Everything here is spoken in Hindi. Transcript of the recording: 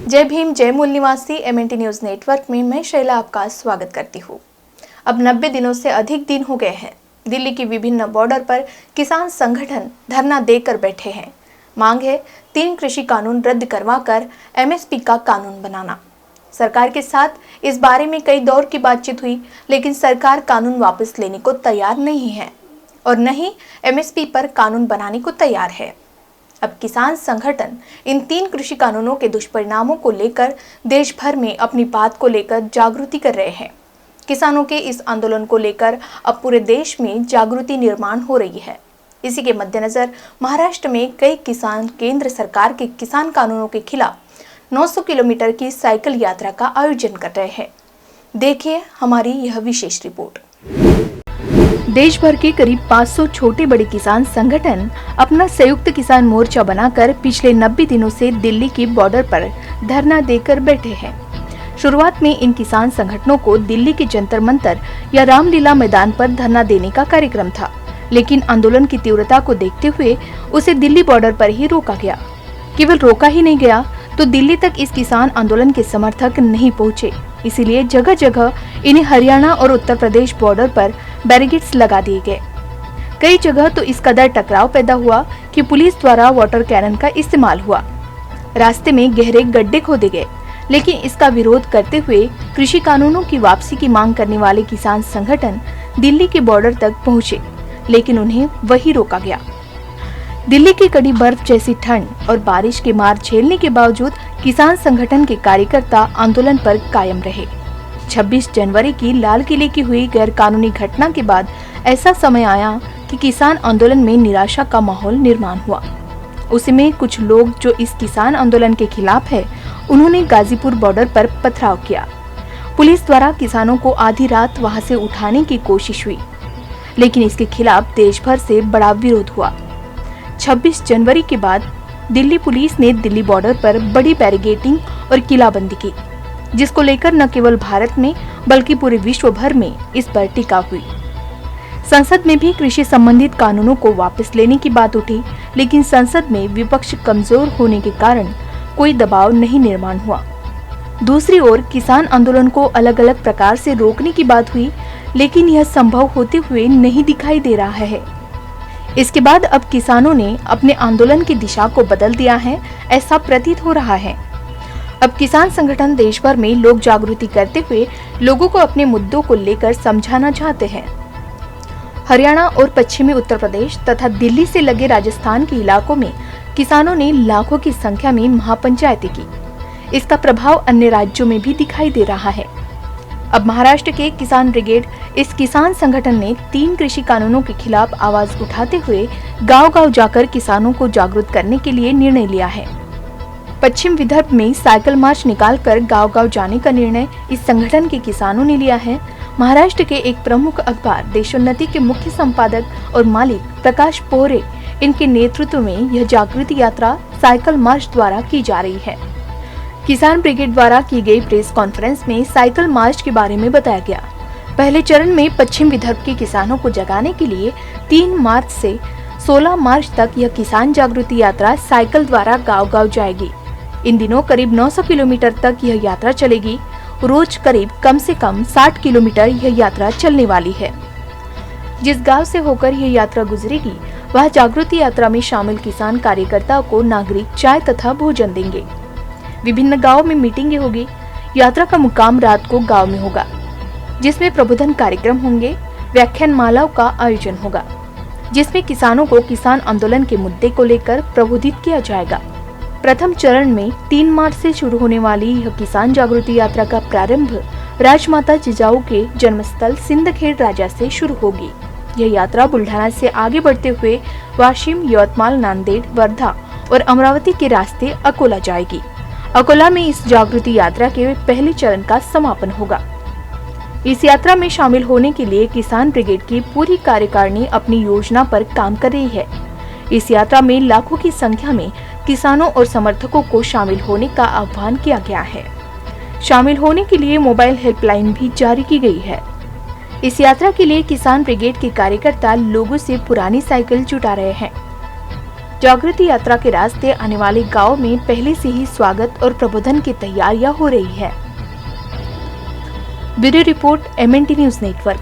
जय भीम जय मूल निवासी MNT न्यूज नेटवर्क में मैं शैला आपका स्वागत करती हूँ। अब 90 दिनों से अधिक दिन हो गए हैं। दिल्ली की विभिन्न बॉर्डर पर किसान संगठन धरना देकर बैठे हैं। मांग है 3 कृषि कानून रद्द करवाकर MSP का कानून बनाना। सरकार के साथ इस बारे में कई दौर की बातचीत हुई, लेकिन सरकार कानून वापस लेने को तैयार नहीं है और न ही MSP पर कानून बनाने को तैयार है। अब किसान संगठन इन 3 कृषि कानूनों के दुष्परिणामों को लेकर देश भर में अपनी बात को लेकर जागृति कर रहे हैं। किसानों के इस आंदोलन को लेकर अब पूरे देश में जागृति निर्माण हो रही है। इसी के मद्देनजर महाराष्ट्र में कई किसान केंद्र सरकार के किसान कानूनों के खिलाफ 900 किलोमीटर की साइकिल यात्रा का आयोजन कर रहे हैं। देखिए हमारी यह विशेष रिपोर्ट। देश भर के करीब 500 छोटे बड़े किसान संगठन अपना संयुक्त किसान मोर्चा बनाकर पिछले 90 दिनों से दिल्ली की बॉर्डर पर धरना देकर बैठे हैं। शुरुआत में इन किसान संगठनों को दिल्ली के जंतर मंतर या रामलीला मैदान पर धरना देने का कार्यक्रम था, लेकिन आंदोलन की तीव्रता को देखते हुए उसे दिल्ली बॉर्डर पर ही रोका गया। केवल रोका ही नहीं गया तो दिल्ली तक इस किसान आंदोलन के समर्थक नहीं पहुँचे, इसीलिए जगह जगह इन्हें हरियाणा और उत्तर प्रदेश बॉर्डर पर बैरिकेड्स लगा दिए गए। कई जगह तो इस कदर टकराव पैदा हुआ कि पुलिस द्वारा वाटर कैनन का इस्तेमाल हुआ। रास्ते में गहरे गड्ढे खोदे गए, लेकिन इसका विरोध करते हुए कृषि कानूनों की वापसी की मांग करने वाले किसान संगठन दिल्ली के बॉर्डर तक पहुंचे, लेकिन उन्हें वही रोका गया। दिल्ली की कड़ी बर्फ जैसी ठंड और बारिश की मार झेलने के बावजूद किसान संगठन के कार्यकर्ता आंदोलन पर कायम रहे। 26 जनवरी की लाल किले की हुई गैर कानूनी घटना के बाद ऐसा समय आया कि किसान आंदोलन में निराशा का माहौल निर्माण हुआ। उसी में कुछ लोग जो इस किसान आंदोलन के खिलाफ है, उन्होंने गाजीपुर बॉर्डर पर पथराव किया। पुलिस द्वारा किसानों को आधी रात वहां से उठाने की कोशिश हुई, लेकिन इसके खिलाफ देश भर से बड़ा विरोध हुआ। 26 जनवरी के बाद दिल्ली पुलिस ने दिल्ली बॉर्डर पर बड़ी बैरिकेडिंग और किलाबंदी की, जिसको लेकर न केवल भारत में बल्कि पूरे विश्व भर में इस पर टीका हुई। संसद में भी कृषि संबंधित कानूनों को वापस लेने की बात उठी, लेकिन संसद में विपक्ष कमजोर होने के कारण कोई दबाव नहीं निर्माण हुआ। दूसरी ओर किसान आंदोलन को अलग अलग प्रकार से रोकने की बात हुई, लेकिन यह संभव होते हुए नहीं दिखाई दे रहा है। इसके बाद अब किसानों ने अपने आंदोलन की दिशा को बदल दिया है, ऐसा प्रतीत हो रहा है। अब किसान संगठन देश भर में लोक जागृति करते हुए लोगों को अपने मुद्दों को लेकर समझाना चाहते हैं। हरियाणा और पश्चिमी उत्तर प्रदेश तथा दिल्ली से लगे राजस्थान के इलाकों में किसानों ने लाखों की संख्या में महापंचायतें की। इसका प्रभाव अन्य राज्यों में भी दिखाई दे रहा है। अब महाराष्ट्र के किसान ब्रिगेड इस किसान संगठन ने 3 कृषि कानूनों के खिलाफ आवाज उठाते हुए गांव-गांव जाकर किसानों को जागरूक करने के लिए निर्णय लिया है। पश्चिम विदर्भ में साइकिल मार्च निकालकर गांव-गांव जाने का निर्णय इस संगठन के किसानों ने लिया है। महाराष्ट्र के एक प्रमुख अखबार देशोन्नति के मुख्य संपादक और मालिक प्रकाश पोहरे, इनके नेतृत्व में यह जागृति यात्रा साइकिल मार्च द्वारा की जा रही है। किसान ब्रिगेड द्वारा की गई प्रेस कॉन्फ्रेंस में साइकिल मार्च के बारे में बताया गया। पहले चरण में पश्चिम विदर्भ के किसानों को जगाने के लिए 3 मार्च से 16 मार्च तक यह किसान जागृति यात्रा साइकिल द्वारा गांव-गांव जाएगी। इन दिनों करीब 900 किलोमीटर तक यह यात्रा चलेगी। रोज करीब कम से कम 60 किलोमीटर यह यात्रा चलने वाली है। जिस गांव से होकर यह यात्रा गुजरेगी, वह जागृति यात्रा में शामिल किसान कार्यकर्ताओं को नागरिक चाय तथा भोजन देंगे। विभिन्न गाँव में मीटिंगें होगी। यात्रा का मुकाम रात को गाँव में होगा, जिसमें प्रबोधन कार्यक्रम होंगे। व्याख्यान मालाओं का आयोजन होगा, जिसमें किसानों को किसान आंदोलन के मुद्दे को लेकर प्रबोधित किया जाएगा। प्रथम चरण में 3 मार्च से शुरू होने वाली यह किसान जागृति यात्रा का प्रारंभ राजमाता जिजाऊ के जन्मस्थल सिंदखेड राजा से शुरू होगी। यह यात्रा बुल्ढाना से आगे बढ़ते हुए वाशिम, यवतमाल, नांदेड़, वर्धा और अमरावती के रास्ते अकोला जाएगी। अकोला में इस जागृति यात्रा के पहले चरण का समापन होगा। इस यात्रा में शामिल होने के लिए किसान ब्रिगेड की पूरी कार्यकारिणी अपनी योजना पर काम कर रही है। इस यात्रा में लाखों की संख्या में किसानों और समर्थकों को शामिल होने का आह्वान किया गया है। शामिल होने के लिए मोबाइल हेल्पलाइन भी जारी की गई है। इस यात्रा के लिए किसान ब्रिगेड के कार्यकर्ता लोगों से पुरानी साइकिल जुटा रहे हैं। जागृति यात्रा के रास्ते आने वाले गांव में पहले से ही स्वागत और प्रबोधन की तैयारियां हो रही है। Bureau report MNT news network.